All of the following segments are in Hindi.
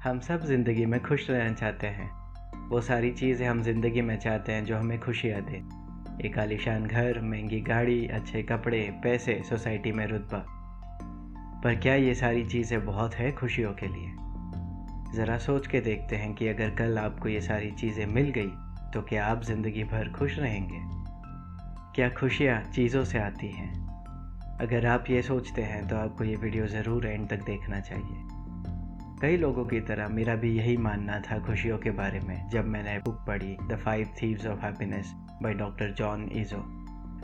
हम सब ज़िंदगी में खुश रहना चाहते हैं। वो सारी चीज़ें हम ज़िंदगी में चाहते हैं जो हमें खुशियाँ दें। एक आलीशान घर, महंगी गाड़ी, अच्छे कपड़े, पैसे, सोसाइटी में रुतबा। पर क्या ये सारी चीज़ें बहुत है खुशियों के लिए? ज़रा सोच के देखते हैं कि अगर कल आपको ये सारी चीज़ें मिल गई तो क्या आप ज़िंदगी भर खुश रहेंगे? क्या खुशियाँ चीज़ों से आती हैं? अगर आप ये सोचते हैं तो आपको ये वीडियो ज़रूर एंड तक देखना चाहिए। कई लोगों की तरह मेरा भी यही मानना था खुशियों के बारे में जब मैंने बुक पढ़ी the 5 thieves of happiness by doctor John Izzo.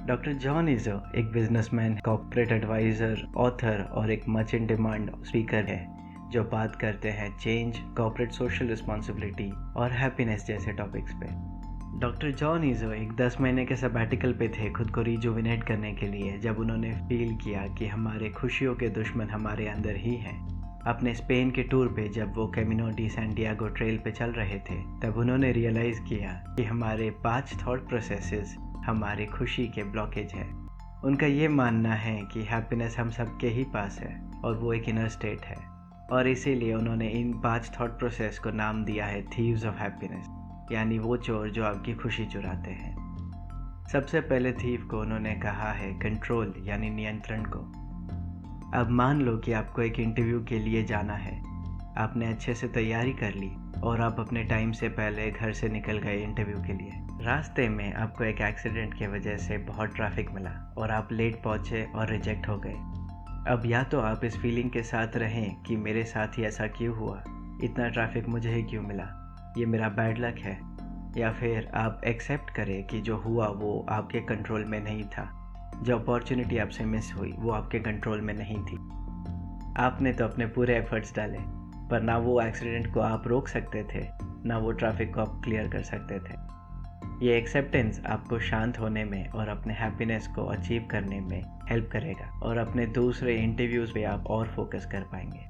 Doctor John Izzo एक बिजनेसमैन, कॉर्पोरेट एडवाइज़र, ऑथर और एक मच इन डिमांड स्पीकर है जो बात करते हैं चेंज, कॉर्पोरेट सोशल रिस्पॉन्सिबिलिटी और हैप्पीनेस जैसे टॉपिक्स पे। डॉक्टर जॉन इज़ो एक 10 महीने के सबैटिकल पे थे खुद को रिजुविनेट करने के लिए, जब उन्होंने फील किया कि हमारे खुशियों के दुश्मन हमारे अंदर ही हैं। अपने स्पेन के टूर पे जब वो कैमिनो डी सैंटियागो ट्रेल पे चल रहे थे, तब उन्होंने रियलाइज़ किया कि हमारे 5 थॉट प्रोसेसेस हमारी खुशी के ब्लॉकेज है। उनका ये मानना है कि हैप्पीनेस हम सबके ही पास है और वो एक इनर स्टेट है, और इसीलिए उन्होंने इन 5 थॉट प्रोसेस को नाम दिया है थीव्स ऑफ हैप्पीनेस, यानी वो चोर जो आपकी खुशी चुराते हैं। सबसे पहले थीव को उन्होंने कहा है कंट्रोल, यानी नियंत्रण को। अब मान लो कि आपको एक इंटरव्यू के लिए जाना है। आपने अच्छे से तैयारी कर ली और आप अपने टाइम से पहले घर से निकल गए इंटरव्यू के लिए। रास्ते में आपको एक एक्सीडेंट की वजह से बहुत ट्रैफिक मिला और आप लेट पहुंचे और रिजेक्ट हो गए। अब या तो आप इस फीलिंग के साथ रहें कि मेरे साथ ही ऐसा क्यों हुआ, इतना ट्रैफिक मुझे ही क्यों मिला, ये मेरा बैड लक है, या फिर आप एक्सेप्ट करें कि जो हुआ वो आपके कंट्रोल में नहीं था। जो अपॉर्चुनिटी आपसे मिस हुई वो आपके कंट्रोल में नहीं थी। आपने तो अपने पूरे एफर्ट्स डाले, पर ना वो एक्सीडेंट को आप रोक सकते थे, ना वो ट्रैफिक को आप क्लियर कर सकते थे। ये एक्सेप्टेंस आपको शांत होने में और अपने हैप्पीनेस को अचीव करने में हेल्प करेगा, और अपने दूसरे इंटरव्यूज़ पे आप और फोकस कर पाएंगे।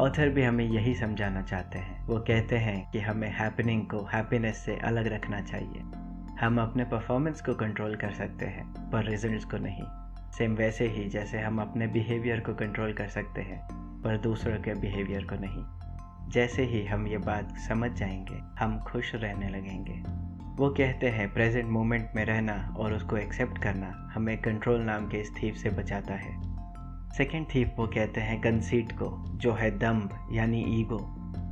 ऑथर भी हमें यही समझाना चाहते हैं। वो कहते हैं कि हमें हैपनिंग को हैप्पीनेस से अलग रखना चाहिए। हम अपने परफॉर्मेंस को कंट्रोल कर सकते हैं पर रिजल्ट्स को नहीं। सेम वैसे ही जैसे हम अपने बिहेवियर को कंट्रोल कर सकते हैं पर दूसरों के बिहेवियर को नहीं। जैसे ही हम ये बात समझ जाएंगे हम खुश रहने लगेंगे। वो कहते हैं प्रेजेंट मोमेंट में रहना और उसको एक्सेप्ट करना हमें कंट्रोल नाम के इस थीव से बचाता है। सेकेंड थीव वो कहते हैं कंसीट को, जो है दम्भ यानी ईगो।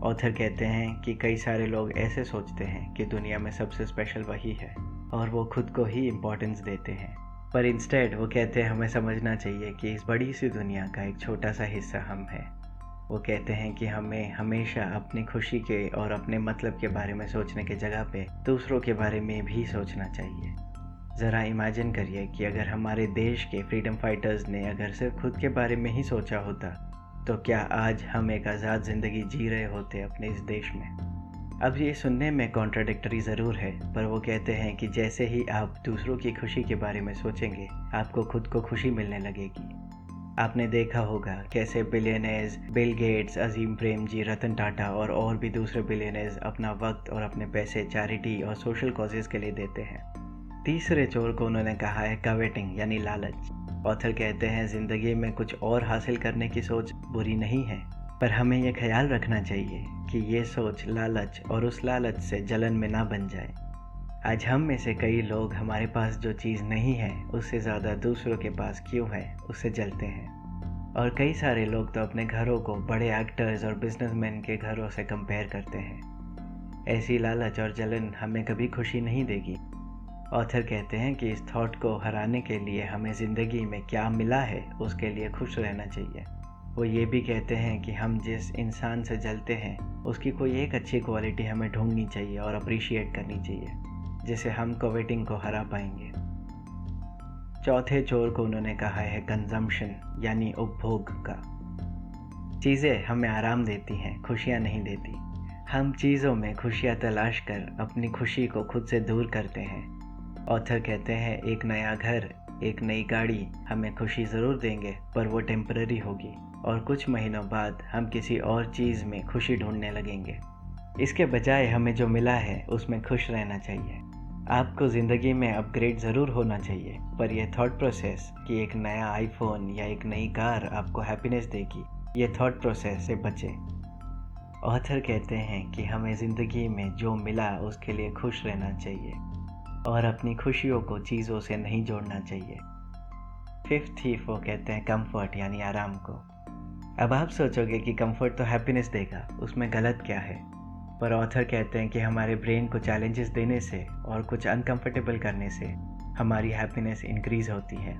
ऑथर कहते हैं कि कई सारे लोग ऐसे सोचते हैं कि दुनिया में सबसे स्पेशल वही है और वो खुद को ही इम्पोर्टेंस देते हैं, पर इंस्टेड वो कहते हैं हमें समझना चाहिए कि इस बड़ी सी दुनिया का एक छोटा सा हिस्सा हम हैं। वो कहते हैं कि हमें हमेशा अपनी खुशी के और अपने मतलब के बारे में सोचने की जगह पे दूसरों के बारे में भी सोचना चाहिए। ज़रा इमेजिन करिए कि अगर हमारे देश के फ्रीडम फाइटर्स ने अगर सिर्फ खुद के बारे में ही सोचा होता तो क्या आज हम एक आज़ाद ज़िंदगी जी रहे होते अपने इस देश में। अब ये सुनने में कॉन्ट्राडिक्टरी ज़रूर है, पर वो कहते हैं कि जैसे ही आप दूसरों की खुशी के बारे में सोचेंगे आपको खुद को खुशी मिलने लगेगी। आपने देखा होगा कैसे billionaires Bill Gates, Azim Premji, Ratan Tata और भी दूसरे बिलियनर्स अपना वक्त और अपने पैसे चैरिटी और सोशल कॉजेज़ के लिए देते हैं। तीसरे चोर को उन्होंने कहा है कवेटिंग, यानी लालच। ऑथर कहते हैं ज़िंदगी में कुछ और हासिल करने की सोच बुरी नहीं है, पर हमें यह ख्याल रखना चाहिए कि ये सोच लालच और उस लालच से जलन में ना बन जाए। आज हम में से कई लोग हमारे पास जो चीज़ नहीं है उससे ज़्यादा दूसरों के पास क्यों है उससे जलते हैं, और कई सारे लोग तो अपने घरों को बड़े एक्टर्स और बिजनेसमैन के घरों से कंपेयर करते हैं। ऐसी लालच और जलन हमें कभी खुशी नहीं देगी। ऑथर कहते हैं कि इस थॉट को हराने के लिए हमें ज़िंदगी में क्या मिला है उसके लिए खुश रहना चाहिए। वो ये भी कहते हैं कि हम जिस इंसान से जलते हैं उसकी कोई एक अच्छी क्वालिटी हमें ढूंढनी चाहिए और अप्रिशिएट करनी चाहिए, जिससे हम कवेटिंग को हरा पाएंगे। चौथे चोर को उन्होंने कहा है कंजम्पशन, यानी उपभोग का। चीज़ें हमें आराम देती हैं, खुशियाँ नहीं देती। हम चीज़ों में खुशियाँ तलाश कर अपनी खुशी को खुद से दूर करते हैं। ऑथर कहते हैं एक नया घर, एक नई गाड़ी हमें खुशी ज़रूर देंगे पर वो टेम्पररी होगी, और कुछ महीनों बाद हम किसी और चीज़ में खुशी ढूंढने लगेंगे। इसके बजाय हमें जो मिला है उसमें खुश रहना चाहिए। आपको ज़िंदगी में अपग्रेड ज़रूर होना चाहिए, पर यह थॉट प्रोसेस कि एक नया आईफोन या एक नई कार आपको हैप्पीनेस देगी, ये थॉट प्रोसेस से बचें। ऑथर कहते हैं कि हमें ज़िंदगी में जो मिला उसके लिए खुश रहना चाहिए और अपनी खुशियों को चीज़ों से नहीं जोड़ना चाहिए। फिफ्थ थीफ वो कहते हैं कंफर्ट यानी आराम को। अब आप सोचोगे कि कंफर्ट तो हैप्पीनेस देगा, उसमें गलत क्या है? पर ऑथर कहते हैं कि हमारे ब्रेन को चैलेंजेस देने से और कुछ अनकंफर्टेबल करने से हमारी हैप्पीनेस इंक्रीज़ होती है।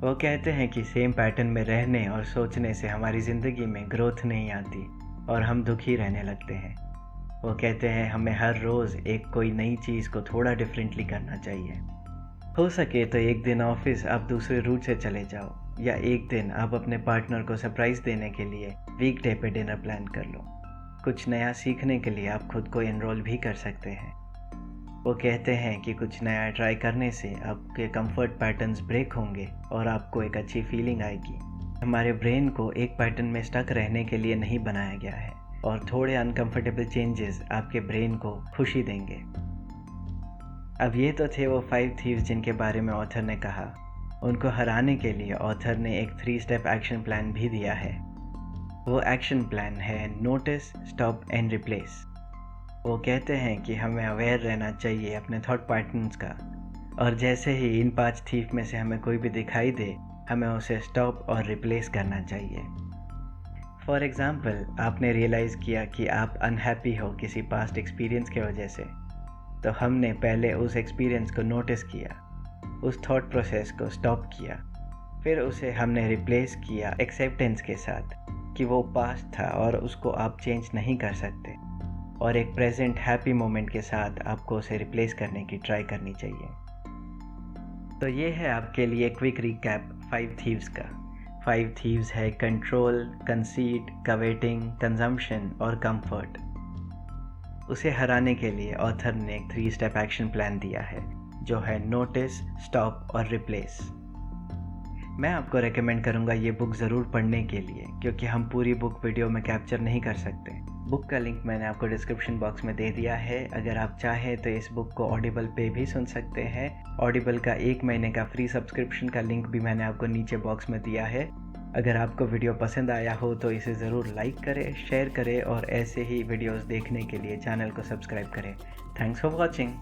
वो कहते हैं कि सेम पैटर्न में रहने और सोचने से हमारी ज़िंदगी में ग्रोथ नहीं आती और हम दुखी रहने लगते हैं। वो कहते हैं हमें हर रोज़ एक कोई नई चीज़ को थोड़ा डिफरेंटली करना चाहिए। हो सके तो एक दिन ऑफिस आप दूसरे रूट से चले जाओ, या एक दिन आप अपने पार्टनर को सरप्राइज़ देने के लिए वीकडे पे डिनर प्लान कर लो। कुछ नया सीखने के लिए आप खुद को एनरोल भी कर सकते हैं। वो कहते हैं कि कुछ नया ट्राई करने से आपके कंफर्ट पैटर्न्स ब्रेक होंगे और आपको एक अच्छी फीलिंग आएगी। हमारे ब्रेन को एक पैटर्न में स्टक रहने के लिए नहीं बनाया गया है और थोड़े अनकंफर्टेबल चेंजेस आपके ब्रेन को खुशी देंगे। अब ये तो थे वो 5 थीव्स जिनके बारे में ऑथर ने कहा। उनको हराने के लिए ऑथर ने एक 3 स्टेप एक्शन प्लान भी दिया है। वो एक्शन प्लान है नोटिस, स्टॉप एंड रिप्लेस। वो कहते हैं कि हमें अवेयर रहना चाहिए अपने थॉट पैटर्न्स का, और जैसे ही इन 5 थीफ में से हमें कोई भी दिखाई दे, हमें उसे स्टॉप और रिप्लेस करना चाहिए। फॉर एग्ज़ाम्पल, आपने रियलाइज़ किया कि आप अनहैप्पी हो किसी पास्ट एक्सपीरियंस की वजह से, तो हमने पहले उस एक्सपीरियंस को नोटिस किया, उस थॉट प्रोसेस को स्टॉप किया, फिर उसे हमने रिप्लेस किया एक्सेप्टेंस के साथ कि वो पास्ट था और उसको आप चेंज नहीं कर सकते, और एक प्रेजेंट हैप्पी मोमेंट के साथ आपको उसे रिप्लेस करने की ट्राई करनी चाहिए। तो ये है आपके लिए क्विक रिकैप 5 थीव्स का। 5 थीव्स है कंट्रोल, कंसीट, कवेटिंग, कंजम्पशन और कंफर्ट। उसे हराने के लिए ऑथर ने एक 3 स्टेप एक्शन प्लान दिया है, जो है नोटिस, स्टॉप और रिप्लेस। मैं आपको रेकमेंड करूँगा ये बुक ज़रूर पढ़ने के लिए, क्योंकि हम पूरी बुक वीडियो में कैप्चर नहीं कर सकते। बुक का लिंक मैंने आपको डिस्क्रिप्शन बॉक्स में दे दिया है। अगर आप चाहें तो इस बुक को ऑडिबल पे भी सुन सकते हैं। ऑडिबल का 1 महीने का फ्री सब्सक्रिप्शन का लिंक भी मैंने आपको नीचे बॉक्स में दिया है। अगर आपको वीडियो पसंद आया हो तो इसे ज़रूर लाइक करें, शेयर करें और ऐसे ही वीडियोस देखने के लिए चैनल को सब्सक्राइब करें। Thanks for watching.